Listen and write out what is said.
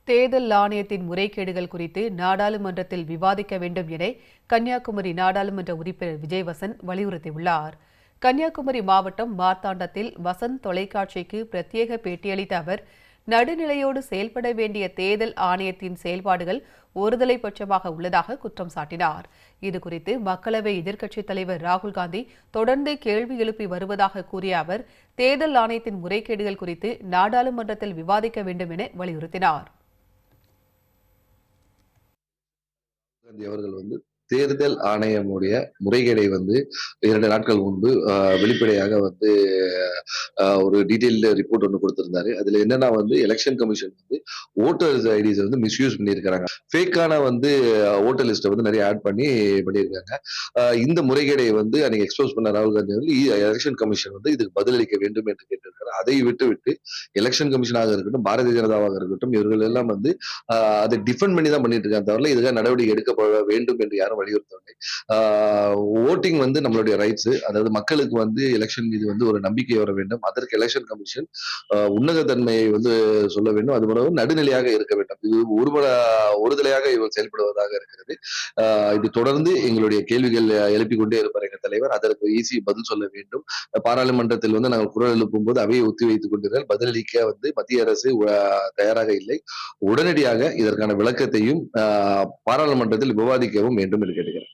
தேர்தல் ஆணையத்தின் முறைகேடுகள் குறித்து நாடாளுமன்றத்தில் விவாதிக்க வேண்டும் என கன்னியாகுமரி நாடாளுமன்ற உறுப்பினர் விஜயவசந்த் வலியுறுத்தியுள்ளார். கன்னியாகுமரி மாவட்டம் மார்த்தாண்டத்தில் வசந்த் தொலைக்காட்சிக்கு பிரத்யேக பேட்டியளித்த அவர், நடுநிலையோடு செயல்பட வேண்டிய தேர்தல் ஆணையத்தின் செயல்பாடுகள் ஒருதலைபட்சமாக உள்ளதாக குற்றம் சாட்டினார். இதுகுறித்து மக்களவை எதிர்க்கட்சித் தலைவர் ராகுல்காந்தி தொடர்ந்து கேள்வி எழுப்பி வருவதாக கூறிய அவர், தேர்தல் ஆணையத்தின் முறைகேடுகள் குறித்து நாடாளுமன்றத்தில் விவாதிக்க வேண்டும் என வலியுறுத்தினார். காந்தி அவர்கள் தேர்தல் ஆணையமுடைய முறைகேடை 2 நாட்கள் முன்பு வெளிப்படையாக ஒரு டீடைல்டு ரிப்போர்ட் ஒண்ணு குடுத்திருந்தாரு. அதுல என்னன்னா election commission voters IDs misuse பண்ணியிருக்காங்க. ஃபேக்கான வோட்டர் லிஸ்ட்ட நெறைய ஆட் பண்ணியிருக்காங்க. இந்த முறைகேடை அன்னைக்கு எக்ஸ்போஸ் பண்ண ராகுல் காந்தி எலக்ஷன் கமிஷன் இதுக்கு பதிலளிக்க வேண்டும் என்று கேட்டிருக்காரு. அதை விட்டுவிட்டு எலக்ஷன் கமிஷனாக இருக்கட்டும், பாரதிய ஜனதாவாக இருக்கட்டும், இவர்கள் எல்லாம் அதை டிஃபெண்ட் பண்ணி தான் பண்ணிட்டு இருக்காங்க தவிர இதுக்காக நடவடிக்கை எடுக்கப்பட வேண்டும் என்று யாரும் வலியுறுத்தவில்லை. ஓட்டிங் நம்மளுடைய ரைட்ஸ். அதாவது மக்களுக்கு எலெக்ஷன் மீது ஒரு நம்பிக்கை வர வேண்டும். அதற்கு எலெக்ஷன் கமிஷன் உன்னத தன்மையை சொல்ல வேண்டும். அது போல நடுநிலையாக இருக்க வேண்டும். இது ஒருதலையாக இவர் செயல்படுவதாக இருக்கிறது. இது தொடர்ந்து எங்களுடைய கேள்விகள் எழுப்பிக் கொண்டே இருப்பார் எங்கள் தலைவர். அதற்கு ஈஸி பதில் சொல்ல வேண்டும். பாராளுமன்றத்தில் நாங்கள் குரல் எழுப்பும் போது அவையை ஒத்தி வைத்துக் கொண்டிருந்தால் பதிலளிக்க மத்திய அரசு தயாராக இல்லை. உடனடியாக இதற்கான விளக்கத்தையும் பாராளுமன்றத்தில் விவாதிக்கவும் வேண்டும் என்று கேட்டுக்கிறேன்.